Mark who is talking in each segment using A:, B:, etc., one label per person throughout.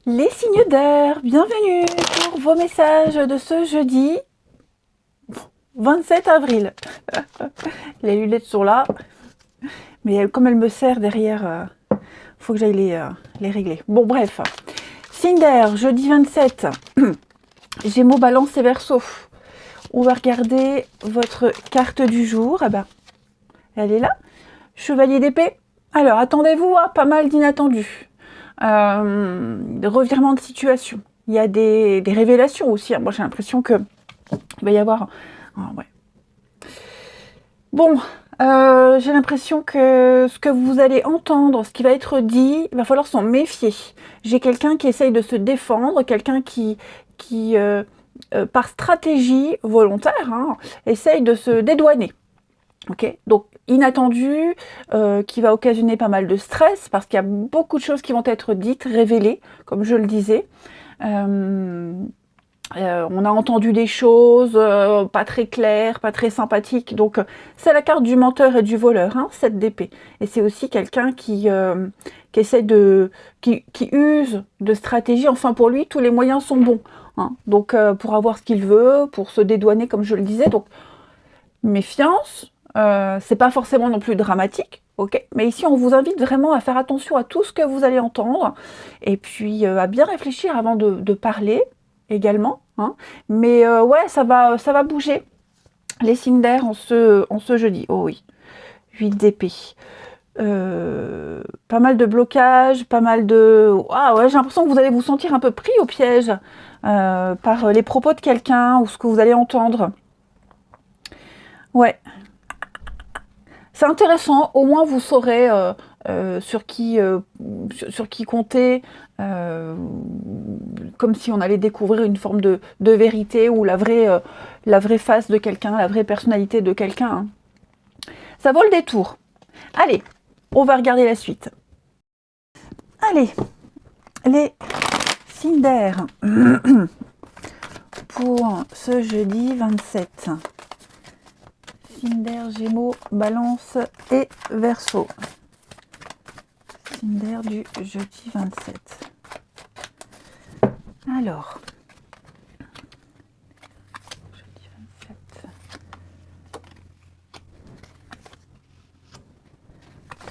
A: Les signes d'air, bienvenue pour vos messages de ce jeudi 27 avril. Les lunettes sont là, mais comme elles me serrent derrière, faut que j'aille les régler. Bon, bref. Signe d'air, jeudi 27. Gémeaux, Balance et Verseau. On va regarder votre carte du jour. Ah ben, elle est là. Chevalier d'épée. Alors, attendez-vous à pas mal d'inattendus. Revirement de situation. Il y a des révélations aussi. Moi, j'ai l'impression que il va y avoir... Ah, ouais. Bon, j'ai l'impression que ce que vous allez entendre, ce qui va être dit, il va falloir s'en méfier. J'ai quelqu'un qui essaye de se défendre, quelqu'un qui par stratégie volontaire, hein, essaye de se dédouaner. Ok, donc inattendu, qui va occasionner pas mal de stress, parce qu'il y a beaucoup de choses qui vont être dites, révélées, comme je le disais. On a entendu des choses pas très claires, pas très sympathiques. Donc, c'est la carte du menteur et du voleur, hein, cette d'épée. Et c'est aussi quelqu'un qui essaie de... qui use de stratégie. Enfin, pour lui, tous les moyens sont bons. Hein. Donc, pour avoir ce qu'il veut, pour se dédouaner, comme je le disais. Donc, méfiance. C'est pas forcément non plus dramatique. Ok, mais ici, on vous invite vraiment à faire attention à tout ce que vous allez entendre. Et puis, à bien réfléchir avant de parler également, hein. Mais ouais, ça va bouger. Les signes d'air en ce jeudi. Oh oui, 8 d'épée. Pas mal de blocages, pas mal de... Ah ouais, j'ai l'impression que vous allez vous sentir un peu pris au piège par les propos de quelqu'un ou ce que vous allez entendre. Ouais, c'est intéressant, au moins vous saurez sur qui compter, euh, comme si on allait découvrir une forme de vérité ou la vraie face de quelqu'un, la vraie personnalité de quelqu'un. Hein. Ça vaut le détour. Allez, on va regarder la suite. Allez, les signes d'air pour ce jeudi 27. Signe d'air, Gémeaux, Balance et Verseau. Signe d'air du jeudi 27. Alors, jeudi 27.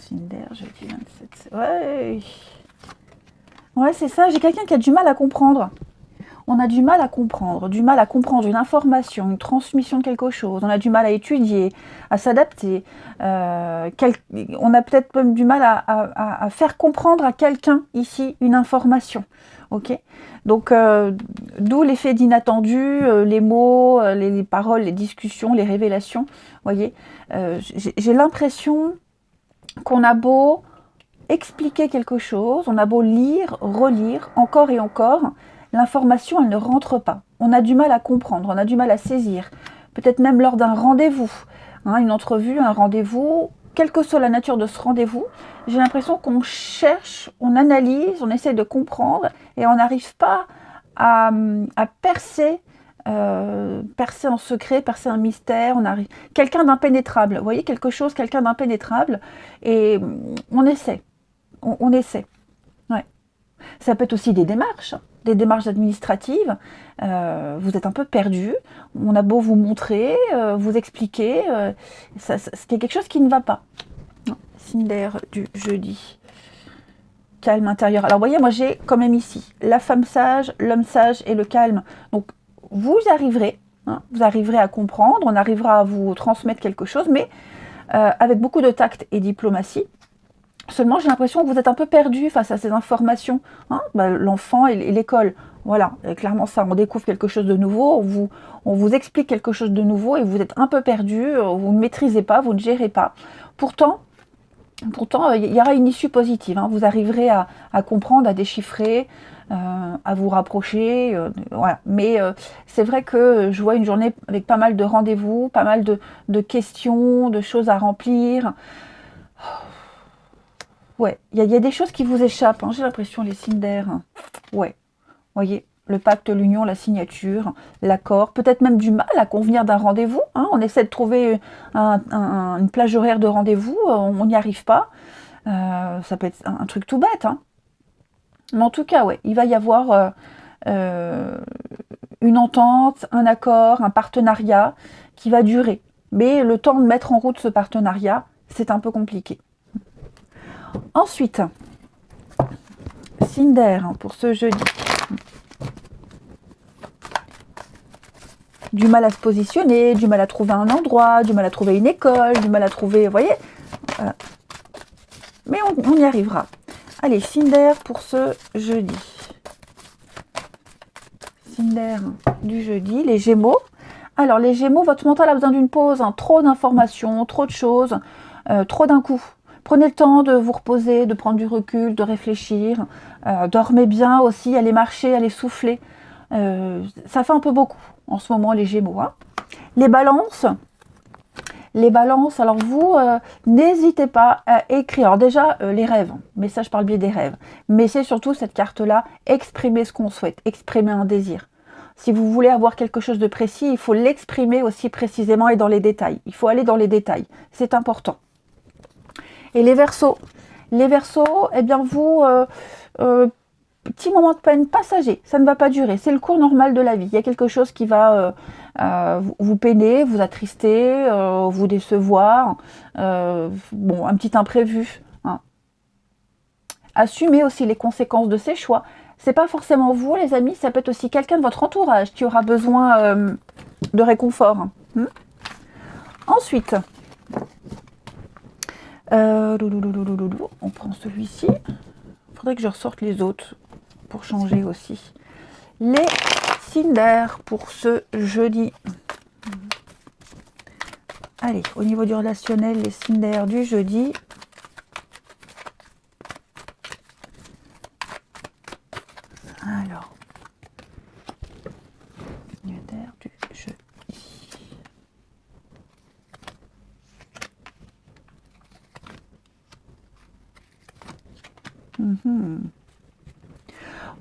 A: Signe d'air, jeudi 27. Ouais, ouais, c'est ça. J'ai quelqu'un qui a du mal à comprendre. On a du mal à comprendre une information, une transmission de quelque chose. On a du mal à étudier, à s'adapter. On a peut-être même du mal à faire comprendre à quelqu'un ici une information. Ok. Donc, d'où l'effet d'inattendu, les mots, les paroles, les discussions, les révélations. Voyez, j'ai l'impression qu'on a beau expliquer quelque chose, on a beau lire, relire, encore et encore, l'information, elle ne rentre pas. On a du mal à comprendre, on a du mal à saisir. Peut-être même lors d'un rendez-vous, hein, une entrevue, un rendez-vous, quelle que soit la nature de ce rendez-vous, j'ai l'impression qu'on cherche, on analyse, on essaie de comprendre et on n'arrive pas à percer, percer un secret, percer un mystère. On arrive quelqu'un d'impénétrable. Vous voyez quelque chose, quelqu'un d'impénétrable, et on essaie. On essaie. Ouais. Ça peut être aussi des démarches administratives. Vous êtes un peu perdu. On a beau vous montrer, vous expliquer, c'est quelque chose qui ne va pas. Signe d'air du jeudi. Calme intérieur. Alors, vous voyez, moi, j'ai quand même ici la femme sage, l'homme sage et le calme. Donc, vous arriverez, hein, vous arriverez à comprendre, on arrivera à vous transmettre quelque chose, mais avec beaucoup de tact et diplomatie. Seulement, j'ai l'impression que vous êtes un peu perdu face à ces informations. Hein, l'enfant et l'école, voilà, clairement ça, on découvre quelque chose de nouveau, on vous explique quelque chose de nouveau et vous êtes un peu perdu, vous ne maîtrisez pas, vous ne gérez pas. Pourtant, il y aura une issue positive. Hein, vous arriverez à comprendre, à déchiffrer, à vous rapprocher. Voilà. Mais c'est vrai que je vois une journée avec pas mal de rendez-vous, pas mal de questions, de choses à remplir. Ouais, il y a des choses qui vous échappent, hein, j'ai l'impression, les signes d'air. Ouais, voyez, le pacte, l'union, la signature, l'accord, peut-être même du mal à convenir d'un rendez-vous. Hein, on essaie de trouver une plage horaire de rendez-vous, on n'y arrive pas. Ça peut être un truc tout bête. Hein. Mais en tout cas, ouais, il va y avoir une entente, un accord, un partenariat qui va durer. Mais le temps de mettre en route ce partenariat, c'est un peu compliqué. Ensuite, signe d'air pour ce jeudi. Du mal à se positionner, du mal à trouver un endroit, du mal à trouver une école, du mal à trouver, vous voyez. Mais on y arrivera. Allez, signe d'air pour ce jeudi. Signe d'air du jeudi, les Gémeaux. Alors, les Gémeaux, votre mental a besoin d'une pause, hein, trop d'informations, trop de choses, trop d'un coup. Prenez le temps de vous reposer, de prendre du recul, de réfléchir. Dormez bien aussi, allez marcher, allez souffler. Ça fait un peu beaucoup en ce moment, les Gémeaux. Hein. Les balances, alors vous, n'hésitez pas à écrire. Alors déjà, les rêves, message par le biais des rêves. Mais c'est surtout cette carte-là, exprimer ce qu'on souhaite, exprimer un désir. Si vous voulez avoir quelque chose de précis, il faut l'exprimer aussi précisément et dans les détails. Il faut aller dans les détails, c'est important. Et les Verseaux, eh bien vous, petit moment de peine passager, ça ne va pas durer, c'est le cours normal de la vie. Il y a quelque chose qui va vous peiner, vous attrister, vous décevoir, bon, un petit imprévu. Hein. Assumez aussi les conséquences de ces choix. C'est pas forcément vous, les amis, ça peut être aussi quelqu'un de votre entourage qui aura besoin de réconfort. Ensuite, on prend celui-ci. Il faudrait que je ressorte les autres pour changer aussi. Les signes d'air pour ce jeudi. Allez, au niveau du relationnel, les signes d'air du jeudi. Alors, signe d'air du jeudi.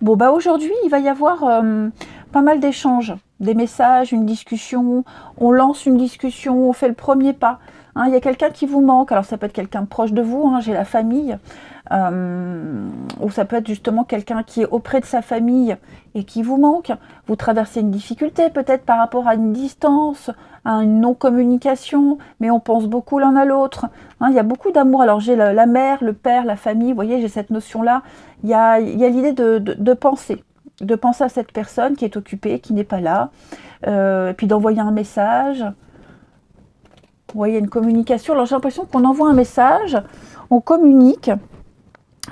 A: Bon, bah aujourd'hui, il va y avoir pas mal d'échanges, des messages, une discussion. On lance une discussion, on fait le premier pas. Hein, il y a quelqu'un qui vous manque. Alors, ça peut être quelqu'un de proche de vous, hein, j'ai la famille. Ou ça peut être justement quelqu'un qui est auprès de sa famille et qui vous manque. Vous traversez une difficulté peut-être par rapport à une distance, à une non-communication, mais on pense beaucoup l'un à l'autre. Hein, il y a beaucoup d'amour. Alors j'ai la mère, le père, la famille, vous voyez, j'ai cette notion-là. Il y a l'idée de penser à cette personne qui est occupée, qui n'est pas là, et puis d'envoyer un message. Vous voyez, une communication. Alors j'ai l'impression qu'on envoie un message, on communique,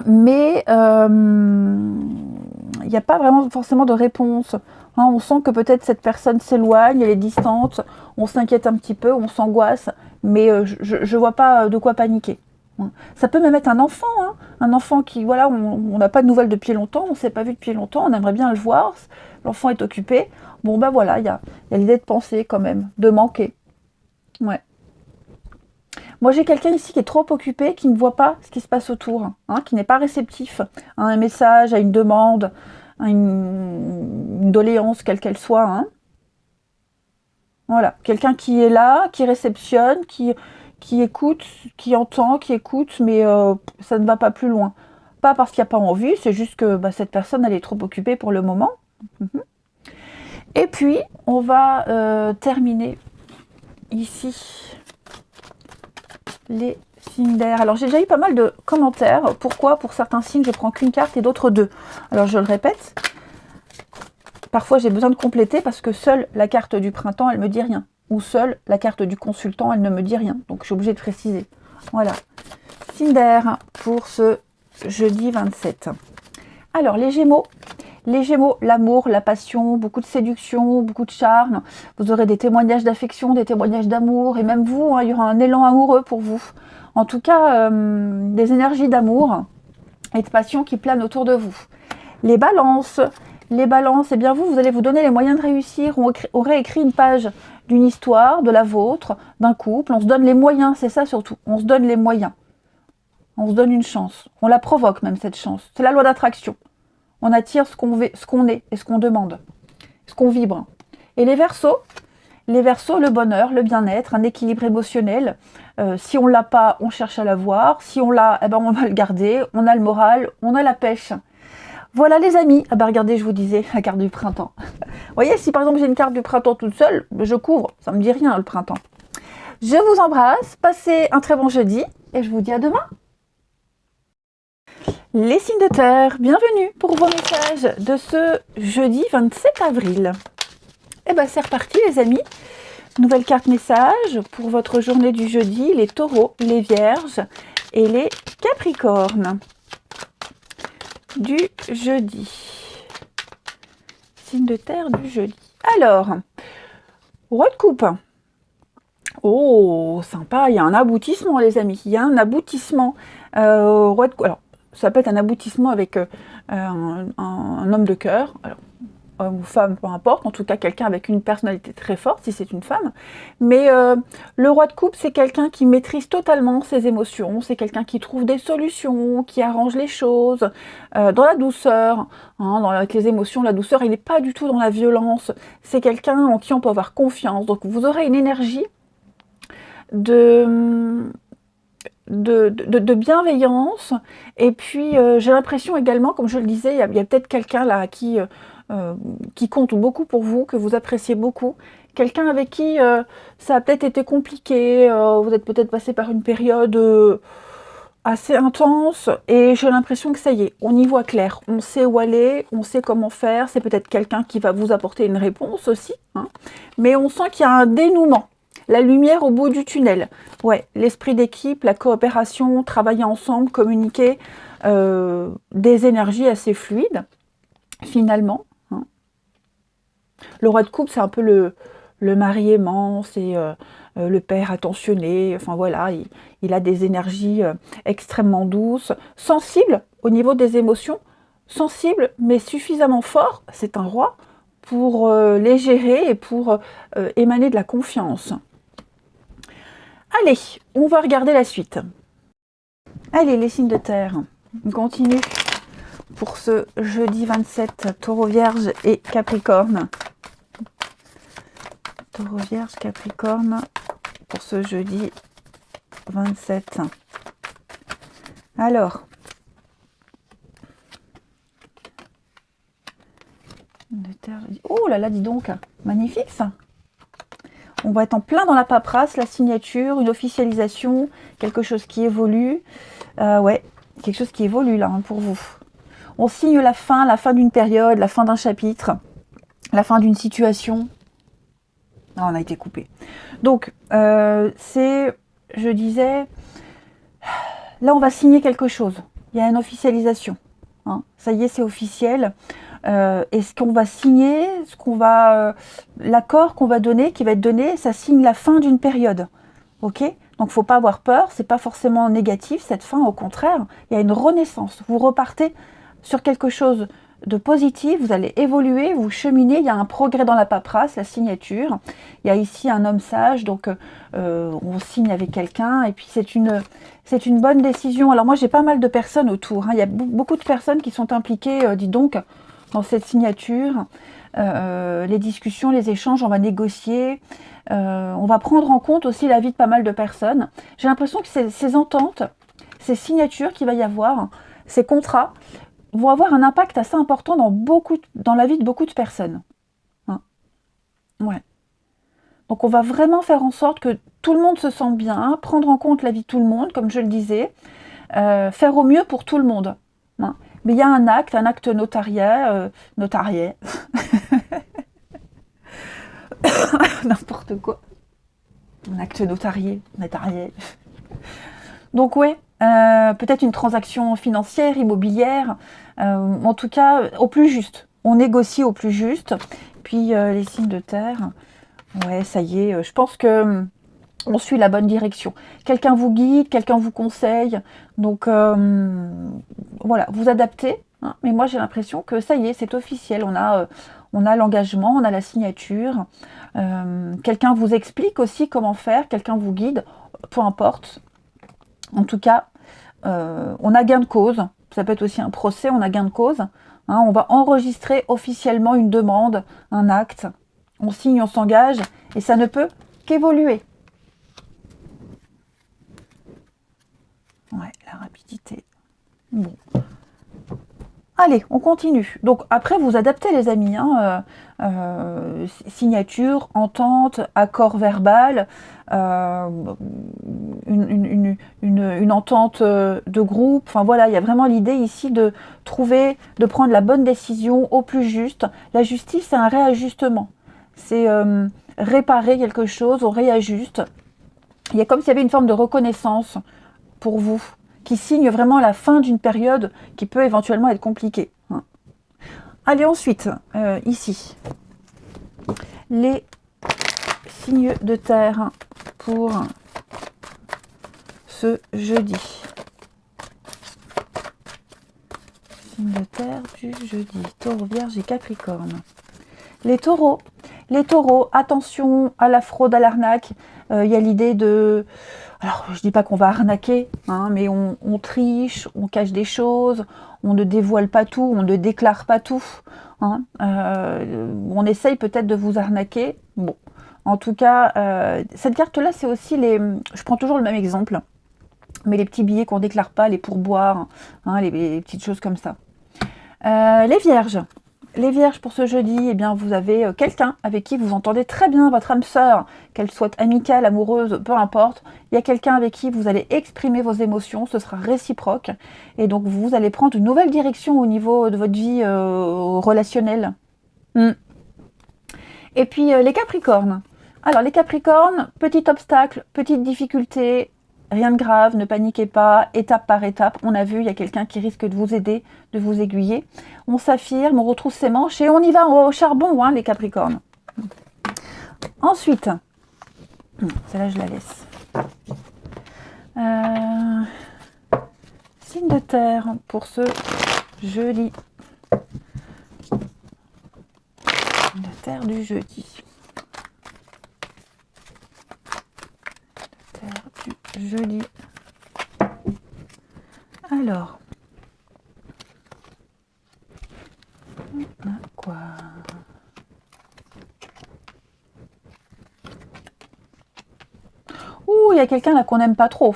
A: mais il n'y a pas vraiment forcément de réponse. Hein, on sent que peut-être cette personne s'éloigne, elle est distante, on s'inquiète un petit peu, on s'angoisse, mais je ne vois pas de quoi paniquer. Ça peut même être un enfant, hein, un enfant qui, voilà, on n'a pas de nouvelles depuis longtemps, on ne s'est pas vu depuis longtemps, on aimerait bien le voir, l'enfant est occupé. Bon ben voilà, il y a l'idée de penser quand même, de manquer. Ouais. Moi, j'ai quelqu'un ici qui est trop occupé, qui ne voit pas ce qui se passe autour, hein, qui n'est pas réceptif à un message, à une demande, à une doléance, quelle qu'elle soit. Hein. Voilà, quelqu'un qui est là, qui réceptionne, qui écoute, qui entend, qui écoute, mais ça ne va pas plus loin. Pas parce qu'il n'y a pas envie, c'est juste que cette personne, elle est trop occupée pour le moment. Et puis, on va terminer ici les signes d'air. Alors j'ai déjà eu pas mal de commentaires. Pourquoi pour certains signes je prends qu'une carte et d'autres deux? Alors je le répète, parfois j'ai besoin de compléter parce que seule la carte du printemps elle me dit rien. Ou seule la carte du consultant elle ne me dit rien. Donc je suis obligée de préciser. Voilà. Signe d'air pour ce jeudi 27. Alors les Gémeaux. Les Gémeaux, l'amour, la passion, beaucoup de séduction, beaucoup de charme. Vous aurez des témoignages d'affection, des témoignages d'amour. Et même vous, hein, il y aura un élan amoureux pour vous. En tout cas, des énergies d'amour et de passion qui planent autour de vous. Les balances, eh bien vous allez vous donner les moyens de réussir. On aurait écrit une page d'une histoire, de la vôtre, d'un couple. On se donne les moyens, c'est ça surtout. On se donne les moyens. On se donne une chance. On la provoque même, cette chance. C'est la loi d'attraction. On attire ce qu'on est et ce qu'on demande, ce qu'on vibre. Et les Verseaux, le bonheur, le bien-être, un équilibre émotionnel. Si on ne l'a pas, on cherche à l'avoir. Si on l'a, eh ben on va le garder. On a le moral, on a la pêche. Voilà les amis. Ah bah regardez, je vous disais, la carte du printemps. Vous voyez, si par exemple j'ai une carte du printemps toute seule, je couvre. Ça me dit rien le printemps. Je vous embrasse, passez un très bon jeudi et je vous dis à demain. Les signes de terre, bienvenue pour vos messages de ce jeudi 27 avril. Et ben c'est reparti les amis. Nouvelle carte message pour votre journée du jeudi, les taureaux, les vierges et les capricornes. Du jeudi. Signe de terre du jeudi. Alors, roi de coupe. Oh, sympa, il y a un aboutissement les amis, il y a un aboutissement. Roi de coupe. Alors, ça peut être un aboutissement avec un homme de cœur. Alors, homme ou femme, peu importe, en tout cas quelqu'un avec une personnalité très forte, si c'est une femme. Mais le roi de coupe, c'est quelqu'un qui maîtrise totalement ses émotions, c'est quelqu'un qui trouve des solutions, qui arrange les choses, dans la douceur, hein, avec les émotions, la douceur, il n'est pas du tout dans la violence, c'est quelqu'un en qui on peut avoir confiance. Donc vous aurez une énergie de bienveillance, et puis j'ai l'impression également, comme je le disais, il y a peut-être quelqu'un là qui compte beaucoup pour vous, que vous appréciez beaucoup, quelqu'un avec qui ça a peut-être été compliqué, vous êtes peut-être passé par une période assez intense, et j'ai l'impression que ça y est, on y voit clair, on sait où aller, on sait comment faire, c'est peut-être quelqu'un qui va vous apporter une réponse aussi, hein, mais on sent qu'il y a un dénouement. La lumière au bout du tunnel. Ouais, l'esprit d'équipe, la coopération, travailler ensemble, communiquer, des énergies assez fluides, finalement. Hein. Le roi de coupe, c'est un peu le mari aimant, c'est le père attentionné. Enfin voilà, il a des énergies extrêmement douces, sensibles au niveau des émotions, sensibles mais suffisamment fort, c'est un roi, pour les gérer et pour émaner de la confiance. Allez, on va regarder la suite. Allez, les signes de terre, on continue pour ce jeudi 27, taureau vierge et capricorne. Taureau vierge, capricorne, pour ce jeudi 27. Alors, de terre, oh là là, dis donc, magnifique ça. On va être en plein dans la paperasse, la signature, une officialisation, quelque chose qui évolue. Ouais, quelque chose qui évolue là hein, pour vous. On signe la fin d'une période, la fin d'un chapitre, la fin d'une situation. Ah, on a été coupé. Donc, c'est, je disais, là on va signer quelque chose. Il y a une officialisation. Hein. Ça y est, c'est officiel. Et ce qu'on va signer, l'accord qu'on va donner, qui va être donné, ça signe la fin d'une période. Ok ? Donc, il ne faut pas avoir peur. C'est pas forcément négatif cette fin. Au contraire, il y a une renaissance. Vous repartez sur quelque chose de positif. Vous allez évoluer, vous cheminez. Il y a un progrès dans la paperasse, la signature. Il y a ici un homme sage. Donc, on signe avec quelqu'un. Et puis, c'est une bonne décision. Alors, moi, j'ai pas mal de personnes autour. Hein. Il y a beaucoup de personnes qui sont impliquées, dis donc, dans cette signature, les discussions, les échanges, on va négocier, on va prendre en compte aussi la vie de pas mal de personnes. J'ai l'impression que ces ententes, ces signatures qu'il va y avoir, ces contrats, vont avoir un impact assez important dans la vie de beaucoup de personnes. Hein. Ouais. Donc on va vraiment faire en sorte que tout le monde se sente bien, prendre en compte la vie de tout le monde, comme je le disais, faire au mieux pour tout le monde. Hein. Mais il y a un acte notarié, n'importe quoi, un acte notarié. Donc ouais, peut-être une transaction financière, immobilière, en tout cas au plus juste. On négocie au plus juste. Puis les signes de terre, ouais, ça y est, je pense que on suit la bonne direction. Quelqu'un vous guide, quelqu'un vous conseille. Donc voilà, vous adaptez. Hein, mais moi j'ai l'impression que ça y est, c'est officiel. On a l'engagement, on a la signature. Quelqu'un vous explique aussi comment faire, quelqu'un vous guide, peu importe. En tout cas, on a gain de cause. Ça peut être aussi un procès, on a gain de cause. Hein, on va enregistrer officiellement une demande, un acte. On signe, on s'engage, et ça ne peut qu'évoluer. Ouais, la rapidité. Bon. Allez, on continue. Donc après, vous adaptez les amis. Hein, signature, entente, accord verbal, une entente de groupe. Enfin voilà, il y a vraiment l'idée ici de trouver, de prendre la bonne décision au plus juste. La justice, c'est un réajustement. C'est réparer quelque chose, on réajuste. Il y a comme s'il y avait une forme de reconnaissance pour vous, qui signe vraiment la fin d'une période qui peut éventuellement être compliquée. Allez, ensuite, ici, les signes de terre pour ce jeudi. Signes de terre du jeudi. Taureau, Vierge et Capricorne. Les taureaux, attention à la fraude, à l'arnaque. Il y a l'idée de... Alors, je ne dis pas qu'on va arnaquer, hein, mais on triche, on cache des choses, on ne dévoile pas tout, on ne déclare pas tout. Hein. On essaye peut-être de vous arnaquer. Bon, en tout cas, cette carte-là, c'est aussi les... Je prends toujours le même exemple, mais les petits billets qu'on ne déclare pas, les pourboires, hein, les petites choses comme ça. Les vierges. Les vierges pour ce jeudi, eh bien, vous avez quelqu'un avec qui vous entendez très bien, votre âme sœur, qu'elle soit amicale, amoureuse, peu importe. Il y a quelqu'un avec qui vous allez exprimer vos émotions, ce sera réciproque. Et donc, vous allez prendre une nouvelle direction au niveau de votre vie relationnelle. Et puis, les capricornes. Alors, les capricornes, petit obstacle, petite difficulté, rien de grave, ne paniquez pas, étape par étape. On a vu, il y a quelqu'un qui risque de vous aider, de vous aiguiller. On s'affirme, on retrouve ses manches et on y va au charbon, hein, les capricornes. Ensuite, celle-là, je la laisse. Signe de terre pour ce jeudi. Signe de terre du jeudi. Jeudi. Alors. Quoi? Ouh, il y a quelqu'un là qu'on n'aime pas trop.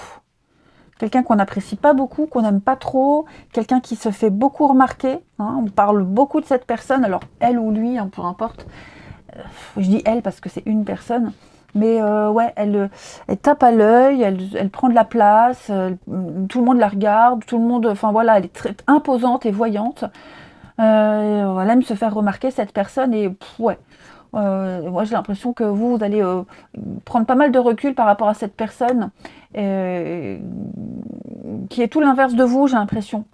A: Quelqu'un qu'on n'apprécie pas beaucoup, qu'on n'aime pas trop. Quelqu'un qui se fait beaucoup remarquer. Hein, on parle beaucoup de cette personne. Alors, elle ou lui, hein, peu importe. Je dis elle parce que c'est une personne. Mais ouais, elle tape à l'œil, elle prend de la place, tout le monde la regarde, tout le monde, enfin voilà, elle est très imposante et voyante. Elle aime se faire remarquer, cette personne, et ouais. Moi j'ai l'impression que vous allez prendre pas mal de recul par rapport à cette personne, qui est tout l'inverse de vous, j'ai l'impression.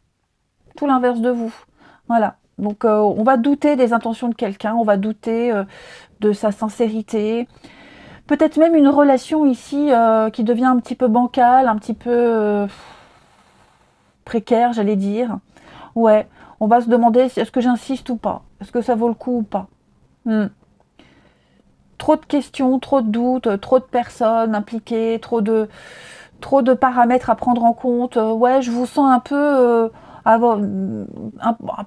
A: Tout l'inverse de vous. Voilà. Donc on va douter des intentions de quelqu'un, on va douter de sa sincérité. Peut-être même une relation ici qui devient un petit peu bancale, un petit peu précaire, j'allais dire. Ouais, on va se demander si est-ce que j'insiste ou pas. Est-ce que ça vaut le coup ou pas. Trop de questions, trop de doutes, trop de personnes impliquées, trop de paramètres à prendre en compte. Ouais, je vous sens un peu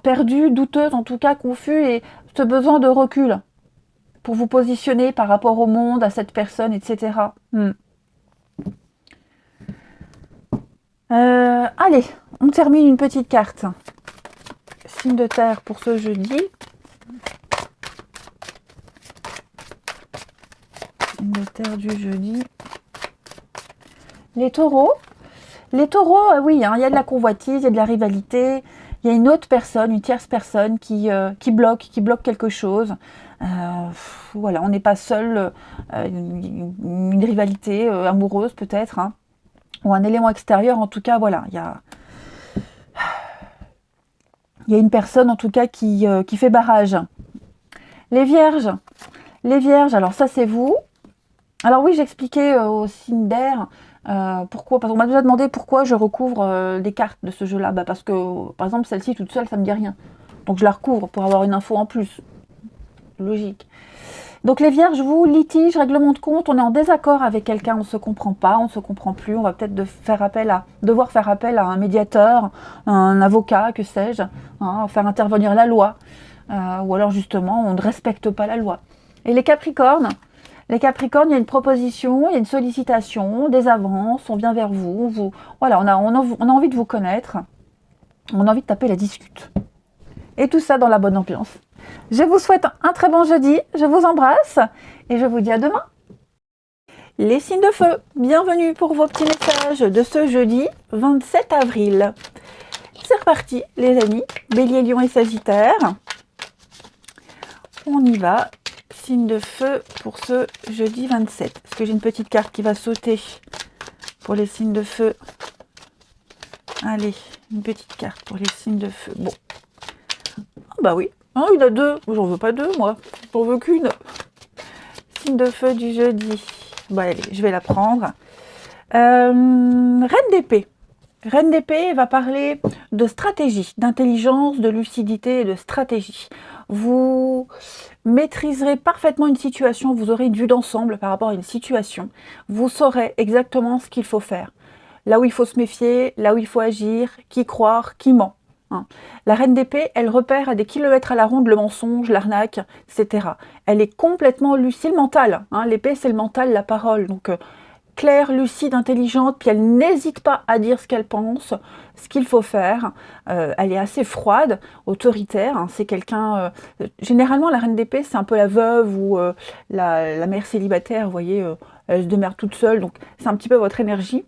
A: perdue, douteuse, en tout cas confus, et ce besoin de recul pour vous positionner par rapport au monde, à cette personne, etc. Allez, on termine une petite carte. Signe de terre pour ce jeudi. Signe de terre du jeudi. Les taureaux. Les taureaux, oui, hein, il y a de la convoitise, il y a de la rivalité. Il y a une autre personne, une tierce personne qui bloque quelque chose. Voilà, on n'est pas seul, une rivalité amoureuse peut-être, hein, ou un élément extérieur. En tout cas, voilà, il y a une personne en tout cas qui fait barrage. Les vierges, alors ça c'est vous. Alors oui, j'expliquais au signe d'air pourquoi, parce qu'on m'a déjà demandé pourquoi je recouvre les cartes de ce jeu-là. Parce que, par exemple, celle-ci toute seule, ça me dit rien. Donc je la recouvre pour avoir une info en plus. Logique. Donc les vierges, vous, litige, règlement de compte, on est en désaccord avec quelqu'un, on ne se comprend pas, on ne se comprend plus, on va peut-être devoir faire appel à un médiateur, un avocat, que sais-je, hein, faire intervenir la loi. Ou alors justement, on ne respecte pas la loi. Et les capricornes, il y a une proposition, il y a une sollicitation, des avances, on vient vers vous. Voilà, on a envie de vous connaître, on a envie de taper la discute. Et tout ça dans la bonne ambiance. Je vous souhaite un très bon jeudi, je vous embrasse et je vous dis à demain. Les signes de feu, bienvenue pour vos petits messages de ce jeudi 27 avril. C'est reparti les amis, Bélier, Lion et Sagittaire. On y va, signe de feu pour ce jeudi 27. Est-ce que j'ai une petite carte qui va sauter pour les signes de feu? Allez, une petite carte pour les signes de feu. Bon. Ah bah oui, ah, il y en a deux. J'en veux pas deux, moi. J'en veux qu'une. Signe de feu du jeudi. Bon, allez, je vais la prendre. Reine d'épée. Reine d'épée va parler de stratégie, d'intelligence, de lucidité et de stratégie. Vous maîtriserez parfaitement une situation, vous aurez une vue d'ensemble par rapport à une situation. Vous saurez exactement ce qu'il faut faire. Là où il faut se méfier, là où il faut agir, qui croire, qui ment. La reine d'épée, elle repère à des kilomètres à la ronde le mensonge, l'arnaque, etc. Elle est complètement lucide, mentale. L'épée, c'est le mental, la parole. Donc, claire, lucide, intelligente, puis elle n'hésite pas à dire ce qu'elle pense, ce qu'il faut faire. Elle est assez froide, autoritaire. C'est quelqu'un... généralement, la reine d'épée, c'est un peu la veuve ou la mère célibataire, vous voyez, elle se démerde toute seule. Donc, c'est un petit peu votre énergie.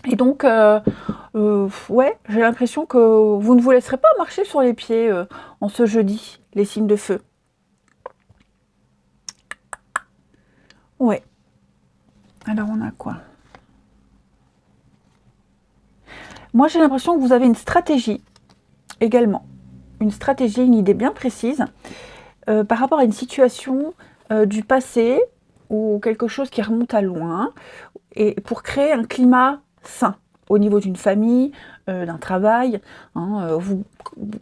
A: Et donc, ouais, j'ai l'impression que vous ne vous laisserez pas marcher sur les pieds en ce jeudi, les signes de feu. Ouais. Alors, on a quoi? Moi, j'ai l'impression que vous avez une stratégie également. Une stratégie, une idée bien précise par rapport à une situation du passé ou quelque chose qui remonte à loin et pour créer un climat sain au niveau d'une famille, d'un travail.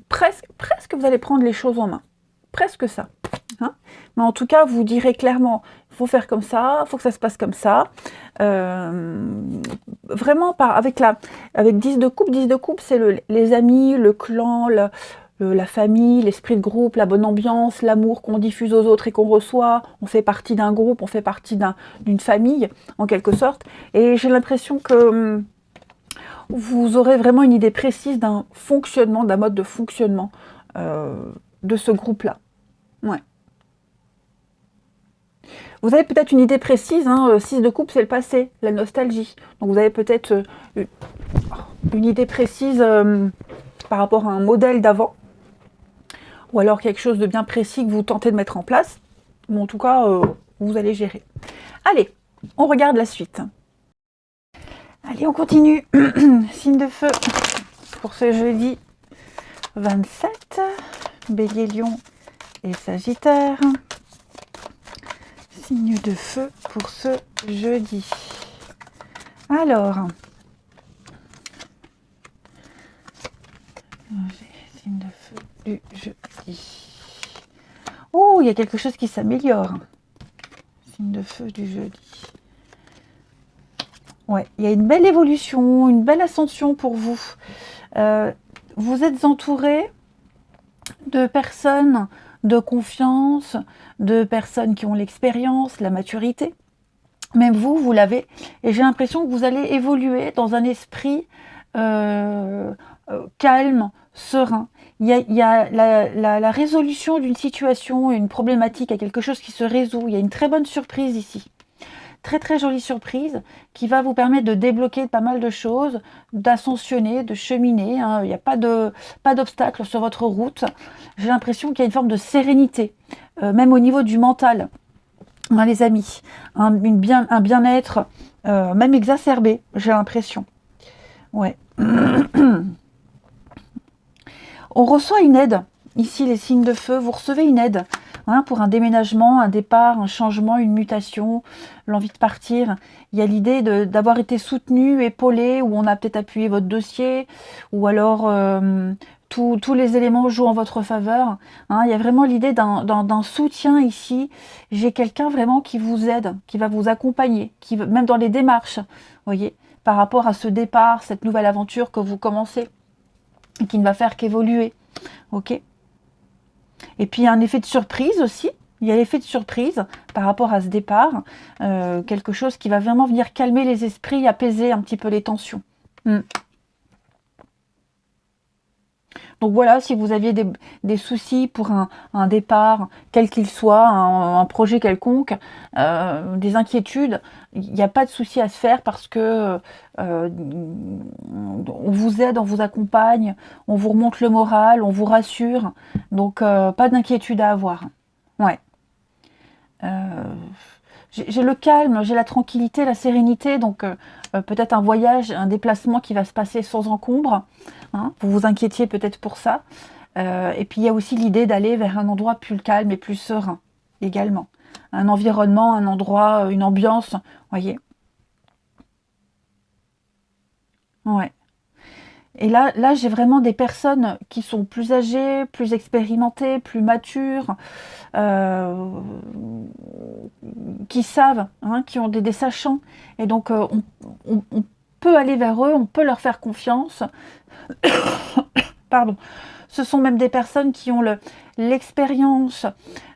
A: Presque vous allez prendre les choses en main. Presque ça. Mais en tout cas, vous direz clairement, il faut faire comme ça, il faut que ça se passe comme ça. Vraiment, avec 10 de coupe, c'est les amis, le clan, la famille, l'esprit de groupe, la bonne ambiance, l'amour qu'on diffuse aux autres et qu'on reçoit. On fait partie d'un groupe, on fait partie d'une famille, en quelque sorte. Et j'ai l'impression que vous aurez vraiment une idée précise d'un fonctionnement, d'un mode de fonctionnement de ce groupe-là. Ouais. Vous avez peut-être une idée précise, 6 de coupe, c'est le passé, la nostalgie. Donc vous avez peut-être une idée précise par rapport à un modèle d'avant, ou alors quelque chose de bien précis que vous tentez de mettre en place. Mais en tout cas, vous allez gérer. Allez, on regarde la suite. Allez, on continue. Signe de feu pour ce jeudi 27. Bélier, Lion et Sagittaire. Signe de feu pour ce jeudi. Alors, signe de feu du jeudi. Oh, il y a quelque chose qui s'améliore. Signe de feu du jeudi. Ouais, il y a une belle évolution, une belle ascension pour vous. Vous êtes entouré de personnes de confiance, de personnes qui ont l'expérience, la maturité. Même vous l'avez. Et j'ai l'impression que vous allez évoluer dans un esprit calme, serein. Il y a la résolution d'une situation, une problématique, il y a quelque chose qui se résout. Il y a une très bonne surprise ici. Très très jolie surprise qui va vous permettre de débloquer pas mal de choses, d'ascensionner, de cheminer. Il n'y a pas d'obstacle sur votre route. J'ai l'impression qu'il y a une forme de sérénité, même au niveau du mental, les amis. Un bien-être, même exacerbé, j'ai l'impression. Ouais. On reçoit une aide. Ici, les signes de feu, vous recevez une aide. Pour un déménagement, un départ, un changement, une mutation, l'envie de partir. Il y a l'idée d'avoir été soutenu, épaulé, ou on a peut-être appuyé votre dossier, ou alors tous les éléments jouent en votre faveur. Il y a vraiment l'idée d'un soutien ici. J'ai quelqu'un vraiment qui vous aide, qui va vous accompagner, même dans les démarches, voyez, par rapport à ce départ, cette nouvelle aventure que vous commencez, et qui ne va faire qu'évoluer. Ok ? Et puis, il y a un effet de surprise aussi. Il y a l'effet de surprise par rapport à ce départ. Quelque chose qui va vraiment venir calmer les esprits, apaiser un petit peu les tensions. Donc voilà, si vous aviez des soucis pour un départ, quel qu'il soit, un projet quelconque, des inquiétudes, il n'y a pas de souci à se faire parce que on vous aide, on vous accompagne, on vous remonte le moral, on vous rassure. Donc pas d'inquiétude à avoir. Ouais. J'ai le calme, j'ai la tranquillité, la sérénité, donc peut-être un voyage, un déplacement qui va se passer sans encombre. Hein, vous vous inquiétiez peut-être pour ça. Et puis il y a aussi l'idée d'aller vers un endroit plus calme et plus serein également. Un environnement, un endroit, une ambiance, voyez. Ouais. Et là j'ai vraiment des personnes qui sont plus âgées, plus expérimentées, plus matures, euh, qui savent, hein, qui ont des sachants. Et donc on peut aller vers eux, on peut leur faire confiance. Pardon. Ce sont même des personnes qui ont l'expérience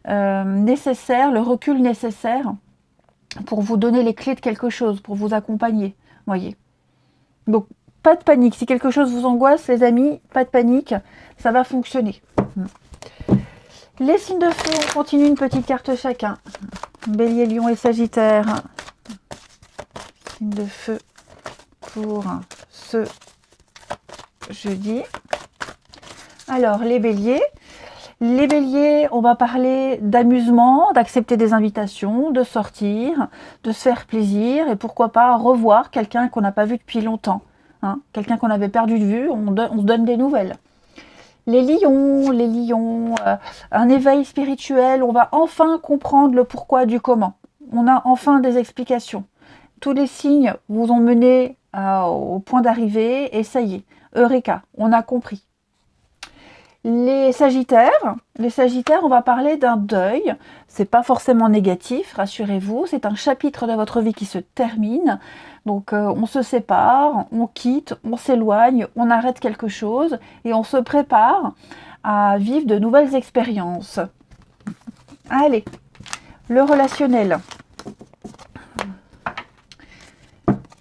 A: nécessaire, le recul nécessaire pour vous donner les clés de quelque chose, pour vous accompagner. Voyez. Donc, pas de panique. Si quelque chose vous angoisse, les amis, pas de panique, ça va fonctionner. Les signes de feu, on continue une petite carte chacun. Bélier, Lion et Sagittaire. Signes de feu pour ce jeudi. Alors, les béliers. Les béliers, on va parler d'amusement, d'accepter des invitations, de sortir, de se faire plaisir et pourquoi pas revoir quelqu'un qu'on n'a pas vu depuis longtemps. Hein, quelqu'un qu'on avait perdu de vue, on se donne des nouvelles. Les lions, un éveil spirituel, on va enfin comprendre le pourquoi du comment. On a enfin des explications. Tous les signes vous ont mené au point d'arrivée et ça y est, Eureka, on a compris. Les sagittaires, on va parler d'un deuil. C'est pas forcément négatif, rassurez-vous. C'est un chapitre de votre vie qui se termine. Donc on se sépare, on quitte, on s'éloigne, on arrête quelque chose et on se prépare à vivre de nouvelles expériences. Allez, le relationnel.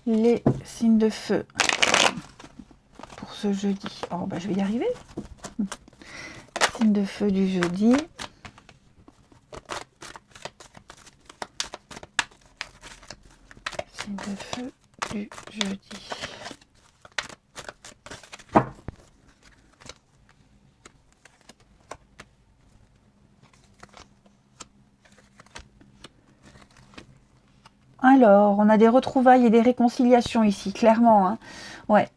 A: Les signes de feu pour ce jeudi. Oh, bah, je vais y arriver. Signe de feu du jeudi. Signe de feu du jeudi. Alors, on a des retrouvailles et des réconciliations ici, clairement. Hein. Ouais.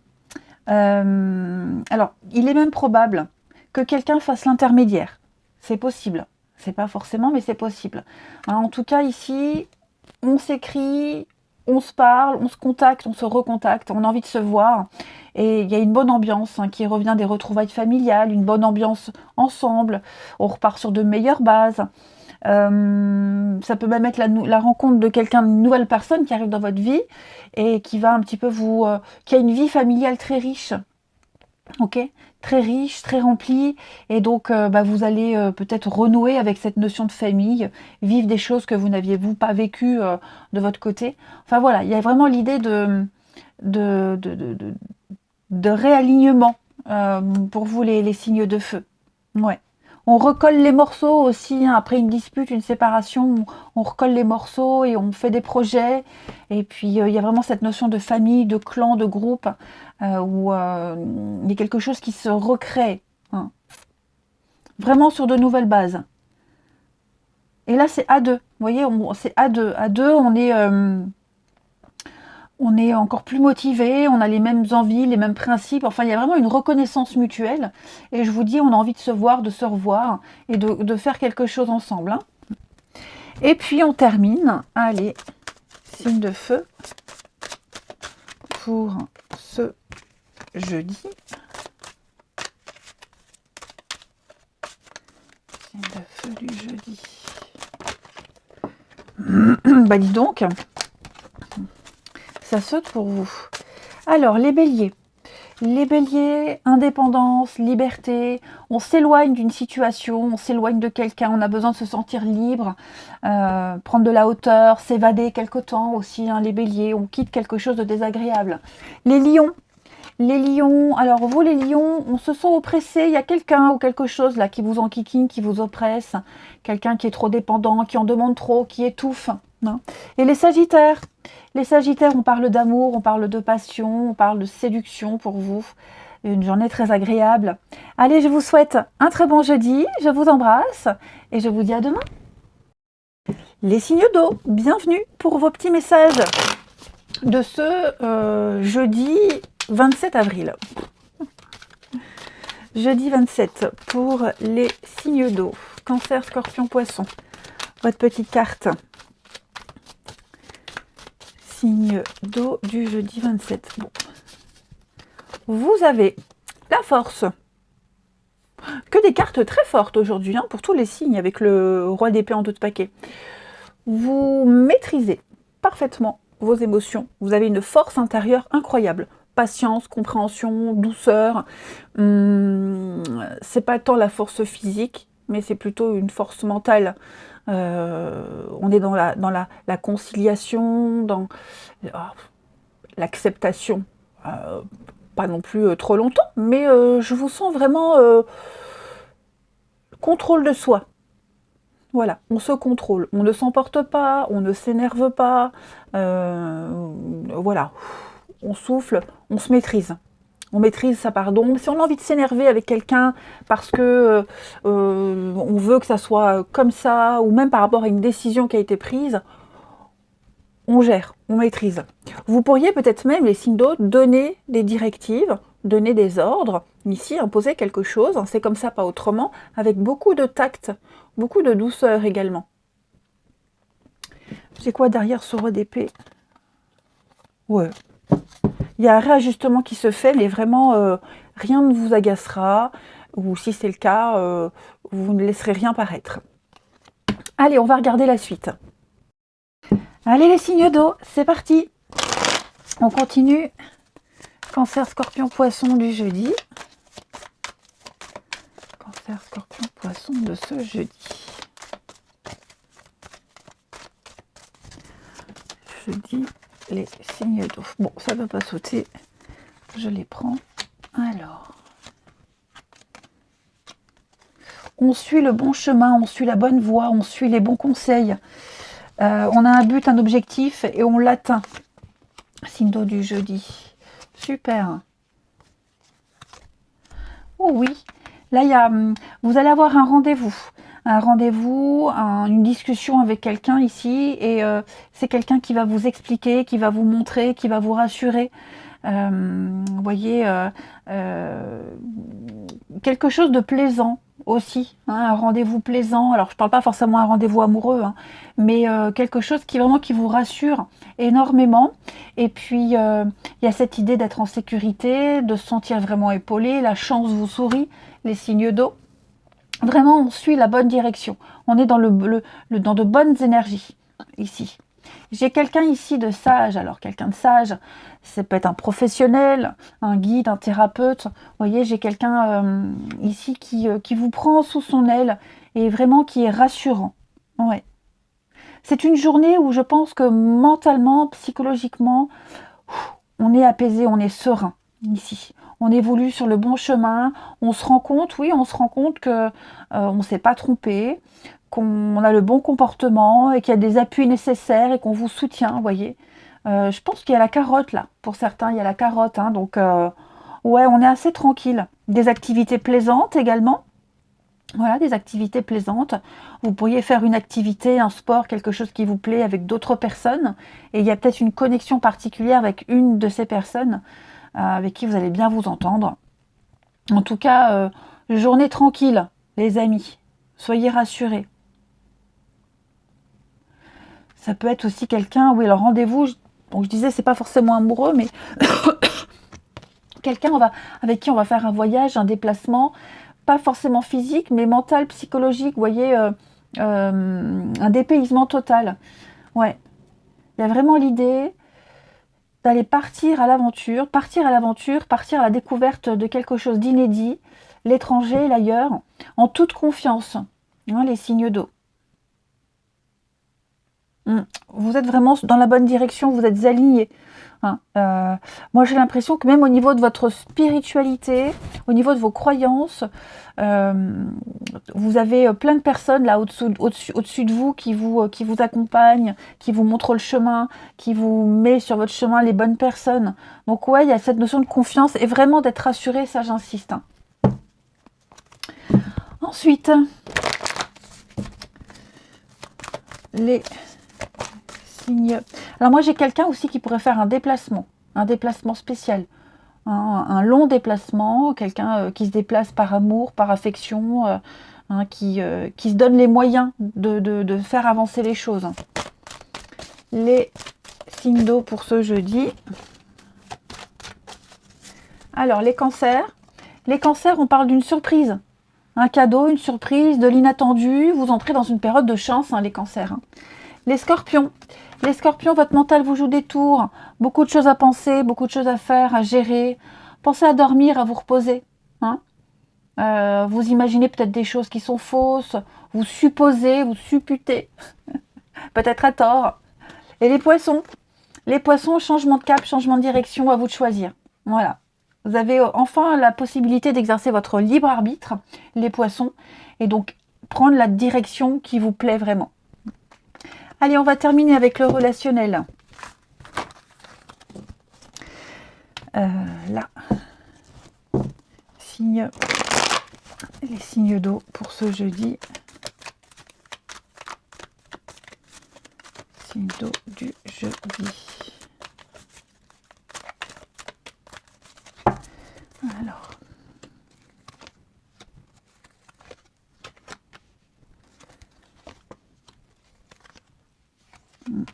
A: Alors, il est même probable que quelqu'un fasse l'intermédiaire. C'est possible. C'est pas forcément, mais c'est possible. Alors, en tout cas, ici, on s'écrit, on se parle, on se contacte, on se recontacte, on a envie de se voir. Et il y a une bonne ambiance qui revient des retrouvailles familiales, une bonne ambiance ensemble. On repart sur de meilleures bases. Ça peut même être la rencontre de quelqu'un, de nouvelle personne qui arrive dans votre vie et qui va un petit peu qui a une vie familiale très riche. Ok, très riche, très remplie, et donc vous allez peut-être renouer avec cette notion de famille, vivre des choses que vous n'aviez pas vécues de votre côté. Enfin voilà, il y a vraiment l'idée de réalignement pour vous les signes de feu. Ouais. On recolle les morceaux aussi, hein, après une dispute, une séparation, on recolle les morceaux et on fait des projets. Et puis il y a vraiment cette notion de famille, de clan, de groupe, où il y a quelque chose qui se recrée. Hein. Vraiment sur de nouvelles bases. Et là c'est à deux. Vous voyez, c'est à deux. À deux, on est encore plus motivé, on a les mêmes envies, les mêmes principes. Enfin, il y a vraiment une reconnaissance mutuelle. Et je vous dis, on a envie de se voir, de se revoir et de faire quelque chose ensemble. Hein. Et puis, on termine. Allez, signe de feu pour ce jeudi. Signe de feu du jeudi. Bah, dis donc. Ça saute pour vous. Alors, les béliers. Les béliers, indépendance, liberté, on s'éloigne d'une situation, on s'éloigne de quelqu'un, on a besoin de se sentir libre, prendre de la hauteur, s'évader quelque temps aussi, hein, les béliers, on quitte quelque chose de désagréable. Les lions, Les lions, alors vous les lions, on se sent oppressé, il y a quelqu'un ou quelque chose là qui vous enquiquine, qui vous oppresse, quelqu'un qui est trop dépendant, qui en demande trop, qui étouffe. Non. Et les sagittaires, on parle d'amour, on parle de passion, on parle de séduction pour vous. Une journée très agréable. Allez, je vous souhaite un très bon jeudi, je vous embrasse et je vous dis à demain. Les signes d'eau, bienvenue pour vos petits messages de ce jeudi 27 avril. Jeudi 27 pour les signes d'eau. Cancer, Scorpion, Poisson. Votre petite carte. Signe d'eau du jeudi 27. Bon. Vous avez la force. Que des cartes très fortes aujourd'hui hein, pour tous les signes avec le roi d'épée en tout paquet. Vous maîtrisez parfaitement vos émotions. Vous avez une force intérieure incroyable. Patience, compréhension, douceur. C'est pas tant la force physique, mais c'est plutôt une force mentale. On est dans la conciliation, dans l'acceptation. Pas non plus trop longtemps, mais je vous sens vraiment contrôle de soi. Voilà, on se contrôle, on ne s'emporte pas, on ne s'énerve pas, voilà, on souffle, on se maîtrise. On maîtrise sa part d'ombre. Si on a envie de s'énerver avec quelqu'un parce que on veut que ça soit comme ça, ou même par rapport à une décision qui a été prise, on gère, on maîtrise. Vous pourriez peut-être même, les signes d'eau, donner des directives, donner des ordres, ici imposer quelque chose, c'est comme ça, pas autrement, avec beaucoup de tact, beaucoup de douceur également. J'ai quoi derrière ce roi d'épée? Ouais. Il y a un réajustement qui se fait, mais vraiment, rien ne vous agacera, ou si c'est le cas, vous ne laisserez rien paraître. Allez, on va regarder la suite. Allez les signes d'eau, c'est parti. On continue. Cancer, Scorpion, Poisson du jeudi. Cancer, Scorpion, Poisson de ce jeudi. Jeudi, les signes d'eau. Bon, ça ne va pas sauter. Je les prends. Alors. On suit le bon chemin, on suit la bonne voie, on suit les bons conseils. On a un but, un objectif et on l'atteint. Signe d'eau du jeudi. Super. Oh oui. Là, vous allez avoir un rendez-vous. Un rendez-vous, une discussion avec quelqu'un ici. Et c'est quelqu'un qui va vous expliquer, qui va vous montrer, qui va vous rassurer. Vous voyez, quelque chose de plaisant aussi, hein, un rendez-vous plaisant. Alors je parle pas forcément un rendez-vous amoureux, hein, mais quelque chose qui vraiment qui vous rassure énormément. Et puis il y a cette idée d'être en sécurité, de se sentir vraiment épaulé, la chance vous sourit, les signes d'eau. Vraiment on suit la bonne direction, on est dans dans de bonnes énergies ici. J'ai quelqu'un ici de sage, alors quelqu'un de sage, ça peut être un professionnel, un guide, un thérapeute. Vous voyez, j'ai quelqu'un ici qui vous prend sous son aile et vraiment qui est rassurant. Ouais. C'est une journée où je pense que mentalement, psychologiquement, on est apaisé, on est serein ici. On évolue sur le bon chemin, on se rend compte, oui, on se rend compte que on ne s'est pas trompé, qu'on a le bon comportement et qu'il y a des appuis nécessaires et qu'on vous soutient, vous voyez. Je pense qu'il y a la carotte là, pour certains, il y a la carotte, hein, donc ouais, on est assez tranquille. Des activités plaisantes également. Voilà, des activités plaisantes. Vous pourriez faire une activité, un sport, quelque chose qui vous plaît avec d'autres personnes. Et il y a peut-être une connexion particulière avec une de ces personnes avec qui vous allez bien vous entendre. En tout cas, journée tranquille, les amis. Soyez rassurés. Ça peut être aussi quelqu'un, oui, alors rendez-vous, donc je disais, c'est pas forcément amoureux, mais quelqu'un avec qui on va faire un voyage, un déplacement, pas forcément physique, mais mental, psychologique, vous voyez, un dépaysement total. Ouais, il y a vraiment l'idée d'aller partir à l'aventure, partir à la découverte de quelque chose d'inédit, l'étranger, l'ailleurs, en toute confiance, hein, les signes d'eau. Vous êtes vraiment dans la bonne direction, vous êtes alignés. Hein. Moi, j'ai l'impression que même au niveau de votre spiritualité, au niveau de vos croyances, vous avez plein de personnes là au-dessus de vous qui vous accompagnent, qui vous montrent le chemin, qui vous met sur votre chemin les bonnes personnes. Donc ouais, il y a cette notion de confiance et vraiment d'être rassuré, ça j'insiste. Hein. Ensuite, les signes. Alors moi j'ai quelqu'un aussi qui pourrait faire un déplacement spécial, un long déplacement, quelqu'un qui se déplace par amour, par affection, qui se donne les moyens de faire avancer les choses. Les signes d'eau pour ce jeudi. Alors les cancers. Les cancers, on parle d'une surprise. Un cadeau, une surprise, de l'inattendu. Vous entrez dans une période de chance, les cancers. Les scorpions. Les scorpions, votre mental vous joue des tours. Beaucoup de choses à penser, beaucoup de choses à faire, à gérer. Pensez à dormir, à vous reposer. Vous imaginez peut-être des choses qui sont fausses. Vous supposez, vous supputez. Peut-être à tort. Et les poissons. Les poissons, changement de cap, changement de direction, à vous de choisir. Voilà. Vous avez enfin la possibilité d'exercer votre libre arbitre, les poissons, et donc prendre la direction qui vous plaît vraiment. Allez, on va terminer avec le relationnel. Là, les signes d'eau pour ce jeudi. Signes d'eau du jeudi. Alors.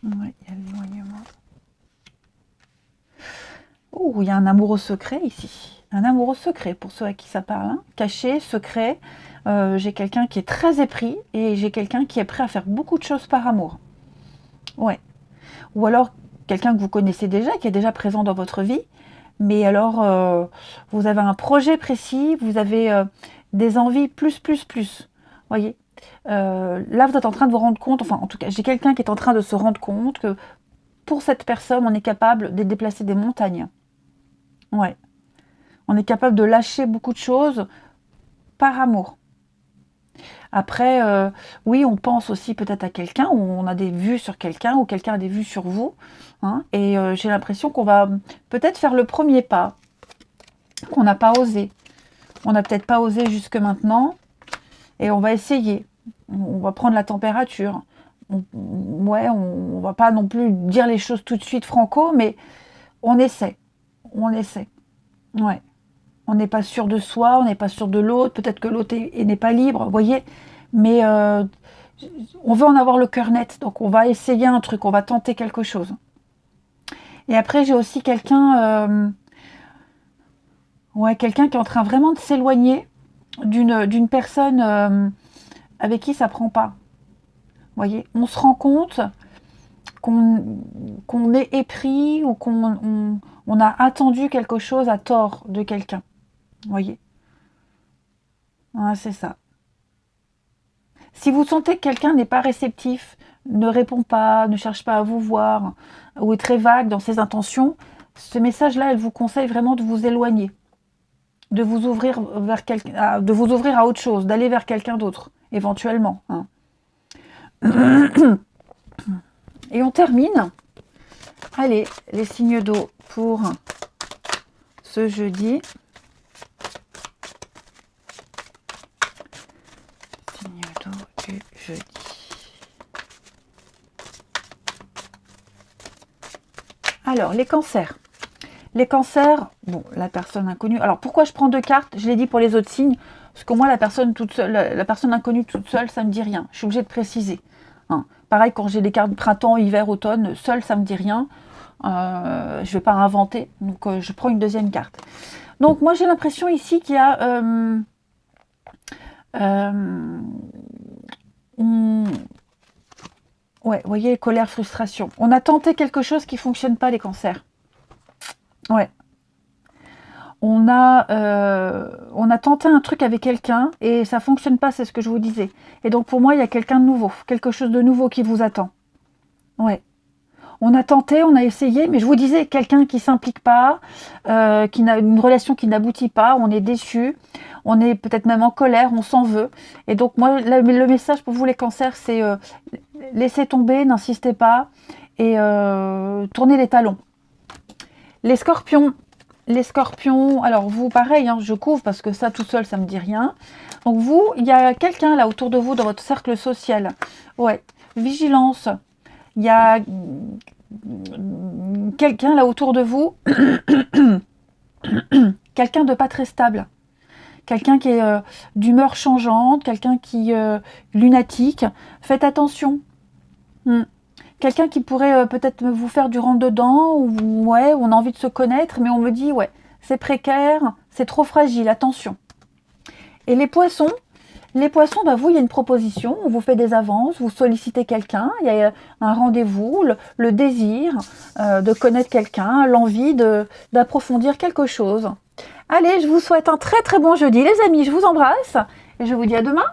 A: Oui, il y a l'éloignement. Oh, il y a un amoureux secret ici. Un amoureux secret pour ceux à qui ça parle. Caché, secret. J'ai quelqu'un qui est très épris et j'ai quelqu'un qui est prêt à faire beaucoup de choses par amour. Ouais. Ou alors quelqu'un que vous connaissez déjà, qui est déjà présent dans votre vie. Mais alors, vous avez un projet précis, vous avez des envies plus. Voyez, là, vous êtes en train de vous rendre compte, enfin, en tout cas, j'ai quelqu'un qui est en train de se rendre compte que pour cette personne, on est capable de déplacer des montagnes. Ouais. On est capable de lâcher beaucoup de choses par amour. Après, oui, on pense aussi peut-être à quelqu'un, ou on a des vues sur quelqu'un, ou quelqu'un a des vues sur vous. Et j'ai l'impression qu'on va peut-être faire le premier pas, qu'on n'a pas osé. On n'a peut-être pas osé jusque maintenant, et on va essayer. On va prendre la température. On va pas non plus dire les choses tout de suite franco, mais on essaie. Ouais. On n'est pas sûr de soi, on n'est pas sûr de l'autre, peut-être que l'autre n'est pas libre, vous voyez. Mais on veut en avoir le cœur net, donc on va essayer un truc, on va tenter quelque chose. Et après, j'ai aussi quelqu'un quelqu'un qui est en train vraiment de s'éloigner d'une personne avec qui ça prend pas. Vous voyez, on se rend compte qu'on est épris ou qu'on a attendu quelque chose à tort de quelqu'un. Vous voyez, c'est ça. Si vous sentez que quelqu'un n'est pas réceptif, ne répond pas, ne cherche pas à vous voir, ou est très vague dans ses intentions, ce message-là, elle vous conseille vraiment de vous éloigner, de vous ouvrir à autre chose, d'aller vers quelqu'un d'autre, éventuellement. Et on termine. Allez, les signes d'eau pour ce jeudi. Signes d'eau du jeudi. Alors, les cancers. Les cancers, bon, la personne inconnue. Alors, pourquoi je prends 2 cartes? Je l'ai dit pour les autres signes. Parce que moi, la personne toute seule, la personne inconnue toute seule, ça ne me dit rien. Je suis obligée de préciser. Pareil, quand j'ai des cartes printemps, hiver, automne, seule, ça ne me dit rien. Je ne vais pas inventer. Donc, je prends une deuxième carte. Donc, moi, j'ai l'impression ici qu'il y a... ouais, vous voyez, colère, frustration. On a tenté quelque chose qui ne fonctionne pas, les cancers. Ouais. On a tenté un truc avec quelqu'un et ça ne fonctionne pas, c'est ce que je vous disais. Et donc pour moi, il y a quelqu'un de nouveau, quelque chose de nouveau qui vous attend. Ouais. On a tenté, on a essayé, mais je vous disais, quelqu'un qui s'implique pas, qui n'a une relation qui n'aboutit pas, on est déçu, on est peut-être même en colère, on s'en veut. Et donc moi, le message pour vous les cancers, c'est laissez tomber, n'insistez pas et tournez les talons. Les scorpions, alors vous, pareil, hein, je couvre parce que ça tout seul, ça me dit rien. Donc vous, il y a quelqu'un là autour de vous dans votre cercle social. Ouais, vigilance. Il y a quelqu'un là autour de vous, quelqu'un de pas très stable, quelqu'un qui est d'humeur changeante, quelqu'un qui lunatique. Faites attention. Quelqu'un qui pourrait peut-être vous faire du rentre-dedans, ou ouais, on a envie de se connaître, mais on me dit ouais, c'est précaire, c'est trop fragile, attention. Et les poissons, bah vous, il y a une proposition, on vous fait des avances, vous sollicitez quelqu'un, il y a un rendez-vous, le désir de connaître quelqu'un, l'envie d'approfondir quelque chose. Allez, je vous souhaite un très très bon jeudi, les amis, je vous embrasse, et je vous dis à demain.